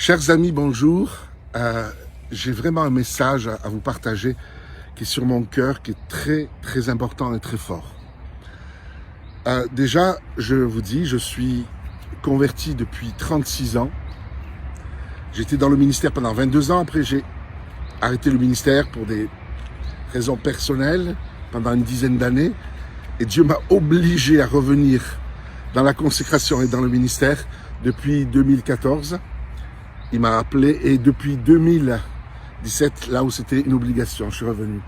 Chers amis, bonjour. J'ai vraiment un message à vous partager qui est sur mon cœur, qui est très important et très fort. Déjà, je vous dis, je suis converti depuis 36 ans. J'étais dans le ministère pendant 22 ans. Après, j'ai arrêté le ministère pour des raisons personnelles pendant une dizaine d'années. Et Dieu m'a obligé à revenir dans la consécration et dans le ministère depuis 2014. Il m'a appelé et depuis 2017, là où c'était une obligation, je suis revenu.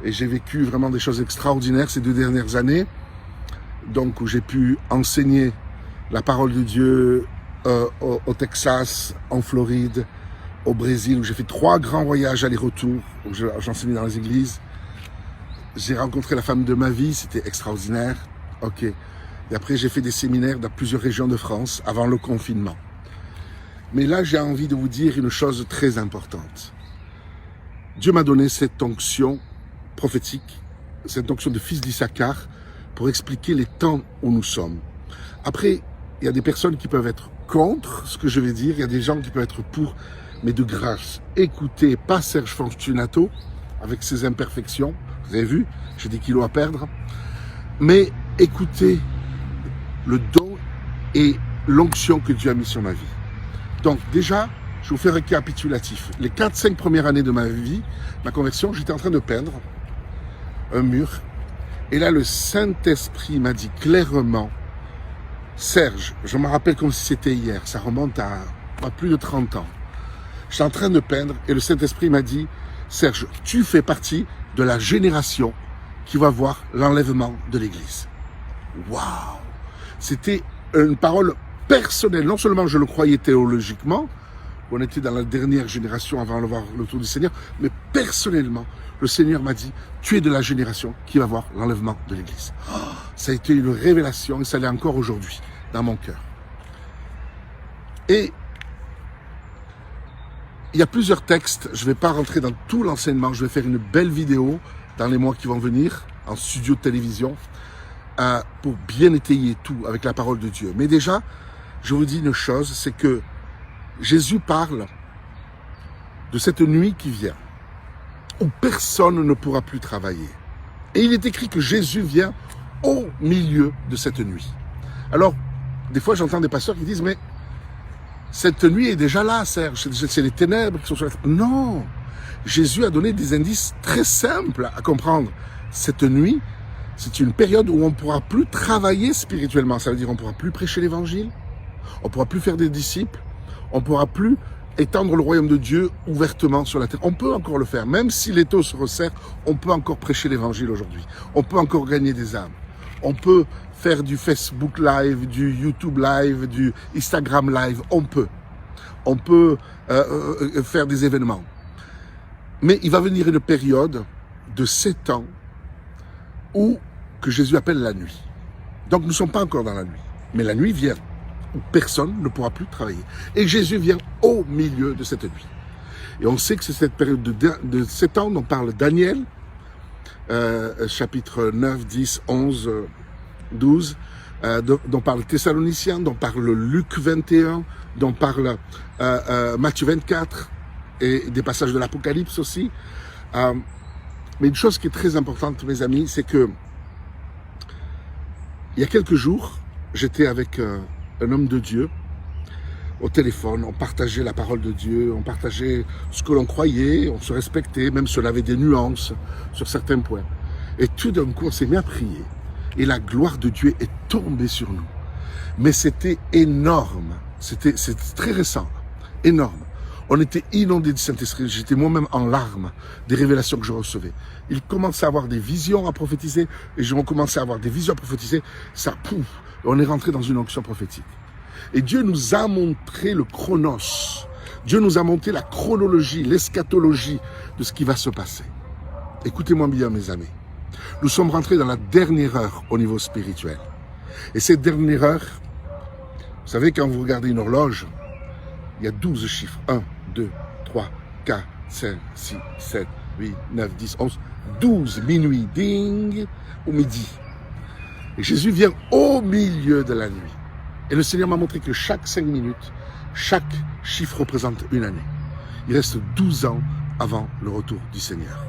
Et j'ai vécu vraiment des choses extraordinaires ces 2 dernières années. Donc, où j'ai pu enseigner la parole de Dieu au Texas, en Floride, au Brésil, où j'ai fait 3 grands voyages aller-retour, où j'enseignais dans les églises. J'ai rencontré la femme de ma vie, c'était extraordinaire. Ok. Et après, j'ai fait des séminaires dans plusieurs régions de France avant le confinement. Mais là, j'ai envie de vous dire une chose très importante. Dieu m'a donné cette onction prophétique, cette onction de fils d'Issachar, pour expliquer les temps où nous sommes. Après, il y a des personnes qui peuvent être contre ce que je vais dire, il y a des gens qui peuvent être pour, mais de grâce, écoutez, pas Serge Fortunato, avec ses imperfections, vous avez vu, j'ai des kilos à perdre, mais écoutez le don et l'onction que Dieu a mis sur ma vie. Donc déjà, je vous fais un récapitulatif. Les 4-5 premières années de ma vie, ma conversion, j'étais en train de peindre un mur. Et là, le Saint-Esprit m'a dit clairement, Serge, je me rappelle comme si c'était hier, ça remonte à plus de 30 ans. J'étais en train de peindre et le Saint-Esprit m'a dit, Serge, tu fais partie de la génération qui va voir l'enlèvement de l'Église. Waouh! C'était une parole personnelle. Non seulement je le croyais théologiquement, on était dans la dernière génération avant de voir le tour du Seigneur, mais personnellement, le Seigneur m'a dit, tu es de la génération qui va voir l'enlèvement de l'Église. Oh, ça a été une révélation et ça l'est encore aujourd'hui dans mon cœur. Et il y a plusieurs textes, je ne vais pas rentrer dans tout l'enseignement, je vais faire une belle vidéo dans les mois qui vont venir, en studio de télévision, pour bien étayer tout avec la parole de Dieu. Mais déjà, je vous dis une chose, c'est que Jésus parle de cette nuit qui vient, où personne ne pourra plus travailler. Et il est écrit que Jésus vient au milieu de cette nuit. Alors, des fois j'entends des pasteurs qui disent, mais cette nuit est déjà là, Serge, c'est les ténèbres qui sont sur la terre. Non, Jésus a donné des indices très simples à comprendre. Cette nuit, c'est une période où on ne pourra plus travailler spirituellement. Ça veut dire qu'on ne pourra plus prêcher l'évangile, on ne pourra plus faire des disciples, on ne pourra plus étendre le royaume de Dieu ouvertement sur la terre. On peut encore le faire, même si l'étau se resserre, on peut encore prêcher l'évangile aujourd'hui. On peut encore gagner des âmes. On peut faire du Facebook Live, du YouTube Live, du Instagram Live. On peut. On peut faire des événements. Mais il va venir une période de 7 ans où que Jésus appelle la nuit. Donc nous ne sommes pas encore dans la nuit. Mais la nuit vient où personne ne pourra plus travailler. Et Jésus vient au milieu de cette nuit. Et on sait que c'est cette période de 7 ans dont parle Daniel, chapitre 9, 10, 11, 12, dont parle Thessaloniciens, dont parle Luc 21, dont parle Matthieu 24, et des passages de l'Apocalypse aussi. Mais une chose qui est très importante, mes amis, c'est que il y a quelques jours, j'étais avec un homme de Dieu au téléphone, on partageait la parole de Dieu, on partageait ce que l'on croyait, on se respectait, même si on avait des nuances sur certains points. Et tout d'un coup, on s'est mis à prier. Et la gloire de Dieu est tombée sur nous. Mais c'était énorme. C'est très récent. Énorme. On était inondés du Saint-Esprit. J'étais moi-même en larmes des révélations que je recevais. Il commençait à avoir des visions à prophétiser. Et je recommençais à avoir des visions à prophétiser. Ça, pouf, on est rentré dans une onction prophétique. Et Dieu nous a montré le chronos. Dieu nous a montré la chronologie, l'eschatologie de ce qui va se passer. Écoutez-moi bien, mes amis. Nous sommes rentrés dans la dernière heure au niveau spirituel. Et cette dernière heure, vous savez, quand vous regardez une horloge, il y a 12 chiffres. 1, 2, 3, 4, 5, 6, 7, 8, 9, 10, 11, 12, minuit, ding, au midi. Et Jésus vient au milieu de la nuit. Et le Seigneur m'a montré que chaque 5 minutes, Chaque chiffre représente une année. Il reste 12 ans avant le retour du Seigneur.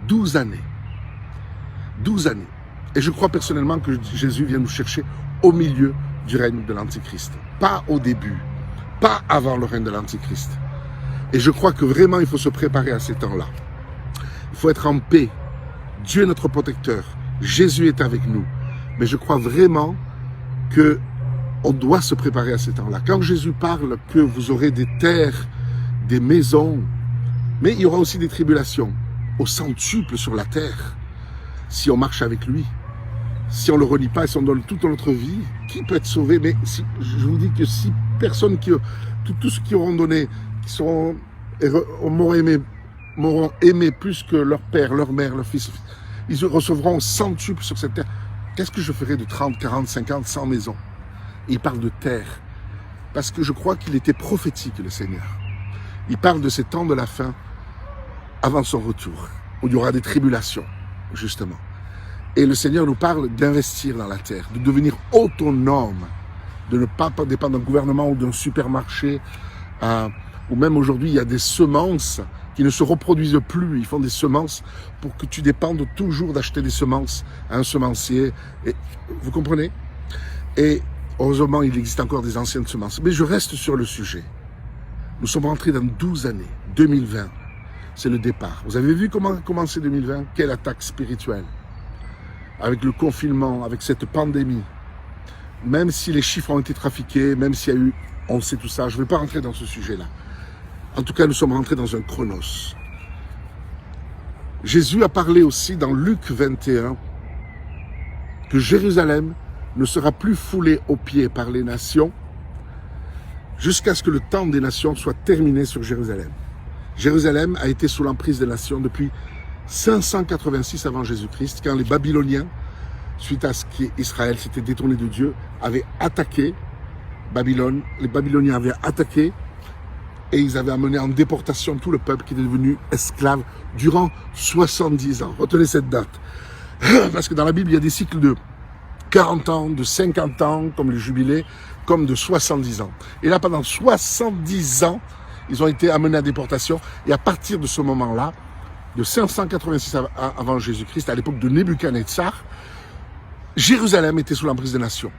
12 années. 12 années. Et je crois personnellement que Jésus vient nous chercher au milieu du règne de l'Antichrist. Pas au début, pas avant le règne de l'Antichrist. Et je crois que vraiment il faut se préparer à ces temps-là. Il faut être en paix. Dieu est notre protecteur. Jésus est avec nous. Mais je crois vraiment que on doit se préparer à ces temps-là. Quand Jésus parle que vous aurez des terres, des maisons, mais il y aura aussi des tribulations au centuple sur la terre. Si on marche avec lui, si on ne le renie pas et si on donne toute notre vie, qui peut être sauvé? Mais si, je vous dis que si personne tous ceux qui auront donné, qui m'auront aimé plus que leur père, leur mère, leur fils, ils recevront centuple sur cette terre. Qu'est-ce que je ferai de 30, 40, 50, 100 maisons? Et il parle de terre. Parce que je crois qu'il était prophétique, le Seigneur. Il parle de ces temps de la fin avant son retour, où il y aura des tribulations, justement. Et le Seigneur nous parle d'investir dans la terre, de devenir autonome, de ne pas dépendre d'un gouvernement ou d'un supermarché, ou même aujourd'hui, il y a des semences qui ne se reproduisent plus. Ils font des semences pour que tu dépendes toujours d'acheter des semences à un semencier. Et, vous comprenez? Et heureusement, il existe encore des anciennes semences. Mais je reste sur le sujet. Nous sommes rentrés dans 12 années. 2020, c'est le départ. Vous avez vu comment a commencé 2020? Quelle attaque spirituelle! Avec le confinement, avec cette pandémie. Même si les chiffres ont été trafiqués, même s'il y a eu... On sait tout ça, je ne vais pas rentrer dans ce sujet-là. En tout cas, nous sommes rentrés dans un chronos. Jésus a parlé aussi dans Luc 21 que Jérusalem ne sera plus foulée aux pieds par les nations jusqu'à ce que le temps des nations soit terminé sur Jérusalem. Jérusalem a été sous l'emprise des nations depuis 586 avant Jésus-Christ, quand les Babyloniens, suite à ce qu'Israël s'était détourné de Dieu, avaient attaqué Babylone. Les Babyloniens avaient attaqué et ils avaient amené en déportation tout le peuple qui était devenu esclave durant 70 ans. Retenez cette date. Parce que dans la Bible, il y a des cycles de 40 ans, de 50 ans, comme le jubilé, comme de 70 ans. Et là, pendant 70 ans, ils ont été amenés à déportation. Et à partir de ce moment-là, de 586 avant Jésus-Christ, à l'époque de Nebuchadnezzar, Jérusalem était sous l'emprise des nations,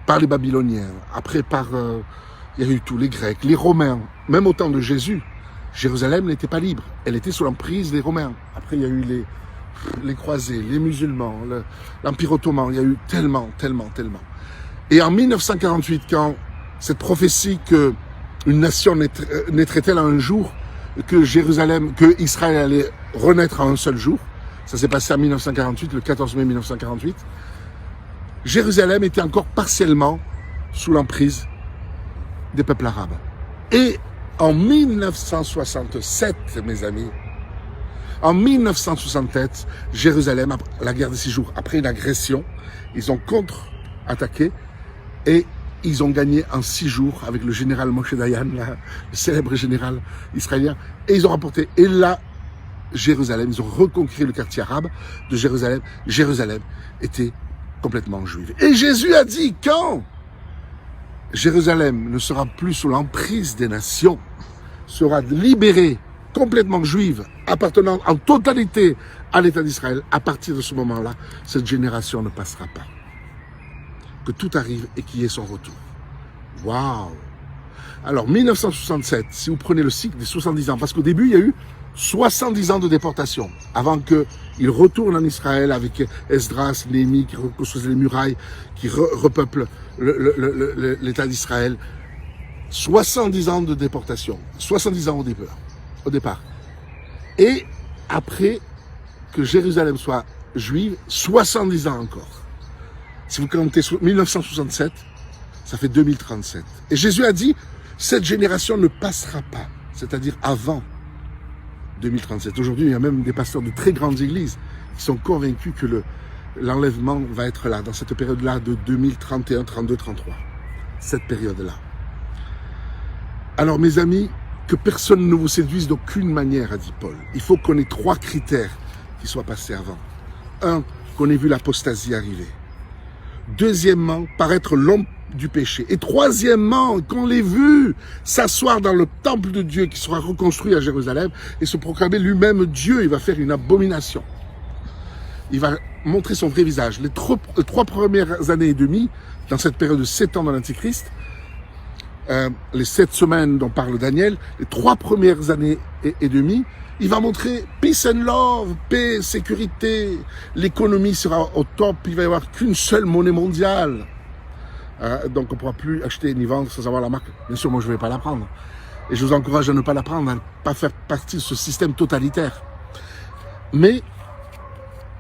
par les Babyloniens, après il y a eu tous les Grecs, les Romains, même au temps de Jésus, Jérusalem n'était pas libre, elle était sous l'emprise des Romains. Après il y a eu les croisés, les musulmans, l'Empire ottoman, il y a eu tellement. Et en 1948, quand cette prophétie qu'une nation naîtrait-elle un jour, que Israël allait renaître en un seul jour, ça s'est passé en 1948, le 14 mai 1948, Jérusalem était encore partiellement sous l'emprise des peuples arabes. Et en 1967, mes amis, en 1967, Jérusalem, la guerre des 6 jours, après une agression, ils ont contre-attaqué et ils ont gagné en 6 jours avec le général Moshe Dayan, le célèbre général israélien, et ils ont remporté. Et là, Jérusalem, ils ont reconquis le quartier arabe de Jérusalem. Jérusalem était complètement juive. Et Jésus a dit, quand Jérusalem ne sera plus sous l'emprise des nations, sera libérée, complètement juive, appartenant en totalité à l'État d'Israël, à partir de ce moment-là, cette génération ne passera pas. Que tout arrive et qu'il y ait son retour. Waouh! Alors, 1967, si vous prenez le cycle des 70 ans, parce qu'au début, il y a eu 70 ans de déportation, avant qu'ils retournent en Israël avec Esdras, Néhémie, qui reconstruisent les murailles, qui repeuplent l'État d'Israël. 70 ans de déportation, 70 ans au départ. Et après que Jérusalem soit juive, 70 ans encore. Si vous comptez 1967, ça fait 2037. Et Jésus a dit, cette génération ne passera pas, c'est-à-dire avant 2037. Aujourd'hui, il y a même des pasteurs de très grandes églises qui sont convaincus que l'enlèvement va être là, dans cette période-là de 2031, 32, 33. Cette période-là. Alors, mes amis, que personne ne vous séduise d'aucune manière, a dit Paul. Il faut qu'on ait 3 critères qui soient passés avant. 1, qu'on ait vu l'apostasie arriver. Deuxièmement, paraître l'homme du péché. Et troisièmement, qu'on l'ait vu s'asseoir dans le temple de Dieu qui sera reconstruit à Jérusalem et se proclamer lui-même Dieu. Il va faire une abomination. Il va montrer son vrai visage. Les 3 premières années et demie, dans cette période de 7 ans de l'Antichrist, les 7 semaines dont parle Daniel, les 3 premières années et demie, il va montrer peace and love, paix, sécurité, l'économie sera au top, il va y avoir qu'une seule monnaie mondiale. Donc on ne pourra plus acheter ni vendre sans avoir la marque. Bien sûr, moi je ne vais pas la prendre. Et je vous encourage à ne pas la prendre, à ne pas faire partie de ce système totalitaire. Mais,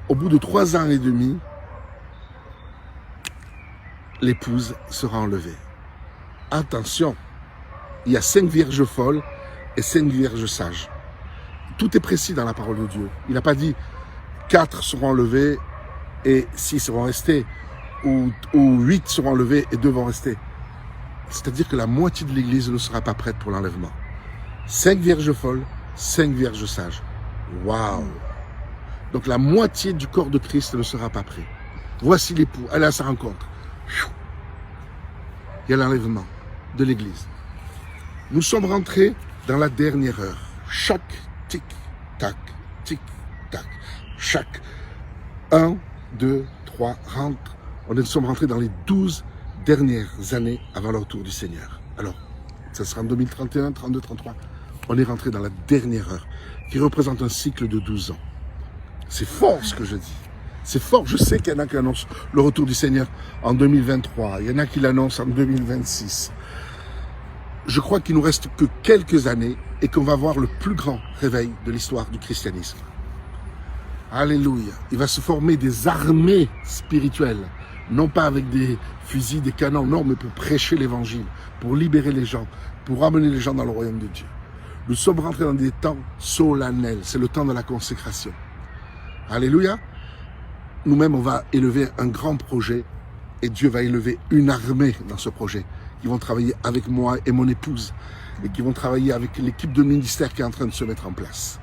au bout de 3 ans et demi, l'épouse sera enlevée. Attention, il y a 5 vierges folles et 5 vierges sages. Tout est précis dans la parole de Dieu. Il n'a pas dit 4 seront enlevés et 6 seront restés, ou 8 seront enlevés et 2 vont rester. C'est-à-dire que la moitié de l'Église ne sera pas prête pour l'enlèvement. 5 vierges folles, 5 vierges sages. Waouh! Donc la moitié du corps de Christ ne sera pas prêt. Voici l'époux, allez à sa rencontre. Il y a l'enlèvement de l'Église. Nous sommes rentrés dans la dernière heure. Chaque tic-tac, tic-tac, chaque 1, 2, 3 rentre. Nous sommes rentrés dans les 12 dernières années avant le retour du Seigneur. Alors, ça sera en 2031, 32, 33. On est rentré dans la dernière heure, qui représente un cycle de 12 ans. C'est fort ce que je dis. C'est fort. Je sais qu'il y en a qui annoncent le retour du Seigneur en 2023. Il y en a qui l'annoncent en 2026. Je crois qu'il nous reste que quelques années et qu'on va voir le plus grand réveil de l'histoire du christianisme. Alléluia. Il va se former des armées spirituelles, non pas avec des fusils, des canons, non, mais pour prêcher l'évangile, pour libérer les gens, pour amener les gens dans le royaume de Dieu. Nous sommes rentrés dans des temps solennels. C'est le temps de la consécration. Alléluia. Nous-mêmes, on va élever un grand projet et Dieu va élever une armée dans ce projet qui vont travailler avec moi et mon épouse et qui vont travailler avec l'équipe de ministère qui est en train de se mettre en place.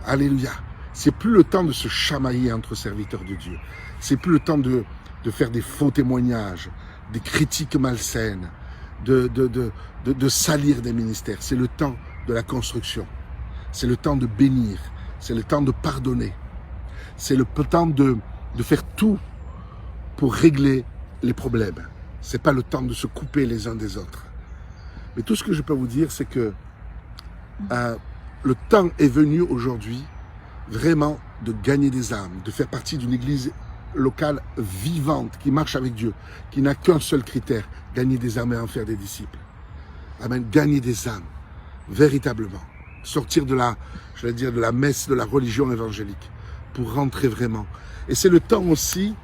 Alléluia. C'est plus le temps de se chamailler entre serviteurs de Dieu. C'est plus le temps de faire des faux témoignages, des critiques malsaines, de salir des ministères. C'est le temps de la construction. C'est le temps de bénir. C'est le temps de pardonner. C'est le temps de faire tout pour régler les problèmes. Ce n'est pas le temps de se couper les uns des autres. Mais tout ce que je peux vous dire, c'est que le temps est venu aujourd'hui vraiment de gagner des âmes, de faire partie d'une église locale vivante, qui marche avec Dieu, qui n'a qu'un seul critère, gagner des âmes et en faire des disciples. Amen, gagner des âmes, véritablement. Sortir de la messe de la religion évangélique, pour rentrer vraiment. Et c'est le temps aussi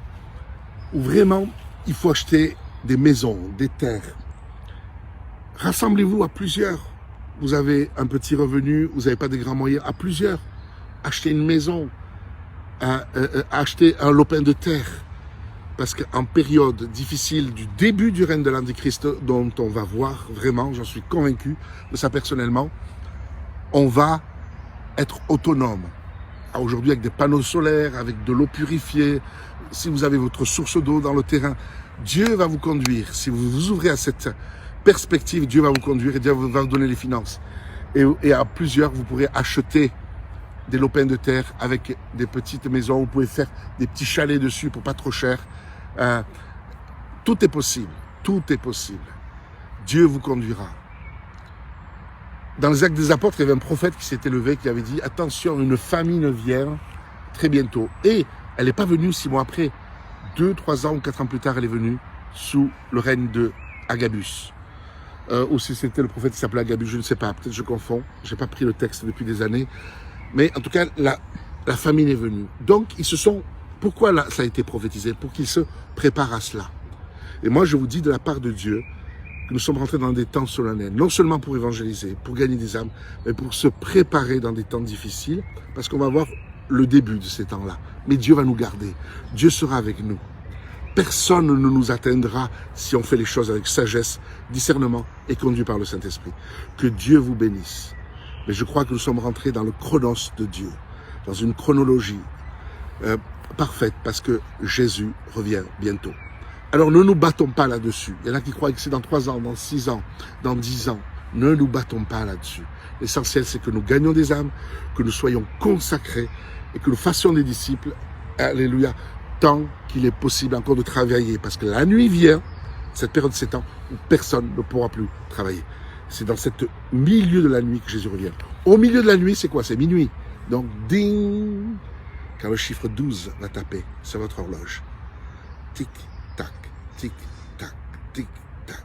où vraiment il faut acheter des maisons, des terres. Rassemblez-vous à plusieurs. Vous avez un petit revenu, vous n'avez pas de grands moyens, à plusieurs. Achetez une maison, achetez un lopin de terre. Parce qu'en période difficile du début du règne de l'Antichrist, dont on va voir vraiment, j'en suis convaincu de ça personnellement, on va être autonome. Aujourd'hui, avec des panneaux solaires, avec de l'eau purifiée, si vous avez votre source d'eau dans le terrain, Dieu va vous conduire. Si vous vous ouvrez à cette perspective, Dieu va vous conduire et Dieu va vous donner les finances. Et à plusieurs, vous pourrez acheter des lopins de terre avec des petites maisons. Vous pouvez faire des petits chalets dessus pour pas trop cher. Tout est possible. Tout est possible. Dieu vous conduira. Dans les Actes des Apôtres, il y avait un prophète qui s'était levé, qui avait dit « Attention, une famine vient très bientôt. » Et elle n'est pas venue 6 mois après. 2, 3 ans ou 4 ans plus tard, elle est venue sous le règne de Agabus. Ou si c'était le prophète qui s'appelait Agabus, je ne sais pas, peut-être je confonds. Je n'ai pas pris le texte depuis des années. Mais en tout cas, la famine est venue. Donc, ils se sont... Pourquoi là, ça a été prophétisé? Pour qu'ils se préparent à cela. Et moi, je vous dis de la part de Dieu, que nous sommes rentrés dans des temps solennels, non seulement pour évangéliser, pour gagner des âmes, mais pour se préparer dans des temps difficiles, parce qu'on va voir le début de ces temps-là. Mais Dieu va nous garder. Dieu sera avec nous. Personne ne nous atteindra si on fait les choses avec sagesse, discernement et conduit par le Saint-Esprit. Que Dieu vous bénisse. Mais je crois que nous sommes rentrés dans le chronos de Dieu, dans une chronologie parfaite, parce que Jésus revient bientôt. Alors ne nous battons pas là-dessus. Il y en a qui croient que c'est dans 3 ans, dans 6 ans, dans 10 ans. Ne nous battons pas là-dessus. L'essentiel, c'est que nous gagnions des âmes, que nous soyons consacrés et que nous fassions des disciples. Alléluia. Tant qu'il est possible encore de travailler. Parce que la nuit vient, cette période de 7 ans, où personne ne pourra plus travailler. C'est dans ce milieu de la nuit que Jésus revient. Au milieu de la nuit, c'est quoi? C'est minuit. Donc, ding, quand le chiffre 12 va taper sur votre horloge. Tic, tac, tic, tac, tic, tac.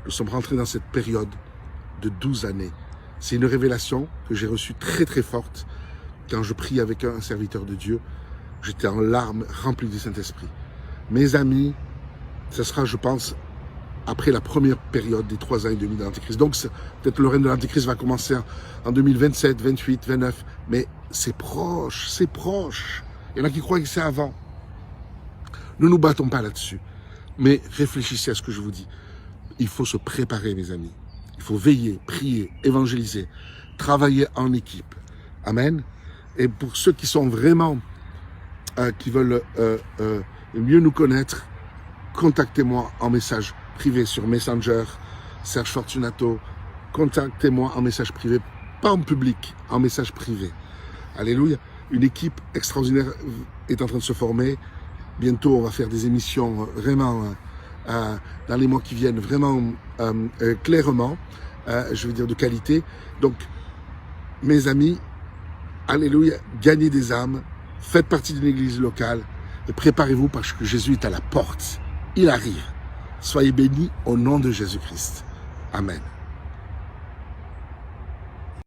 Nous sommes rentrés dans cette période de 12 années. C'est une révélation que j'ai reçue très très forte quand je prie avec un serviteur de Dieu. J'étais en larmes, rempli du Saint-Esprit. Mes amis, ce sera, je pense, après la première période des 3 ans et demi de l'Antéchrist. Donc, peut-être le règne de l'Antéchrist va commencer en 2027, 28, 29, mais c'est proche, c'est proche. Il y en a qui croient que c'est avant. Ne nous battons pas là-dessus, mais réfléchissez à ce que je vous dis. Il faut se préparer, mes amis. Il faut veiller, prier, évangéliser, travailler en équipe. Amen. Et pour ceux qui sont vraiment, qui veulent mieux nous connaître, contactez-moi en message privé sur Messenger, Serge Fortunato. Contactez-moi en message privé, pas en public, en message privé. Alléluia. Une équipe extraordinaire est en train de se former. Bientôt, on va faire des émissions vraiment, dans les mois qui viennent, vraiment clairement, je veux dire de qualité. Donc, mes amis, alléluia, gagnez des âmes, faites partie d'une église locale et préparez-vous parce que Jésus est à la porte. Il arrive. Soyez bénis au nom de Jésus-Christ. Amen.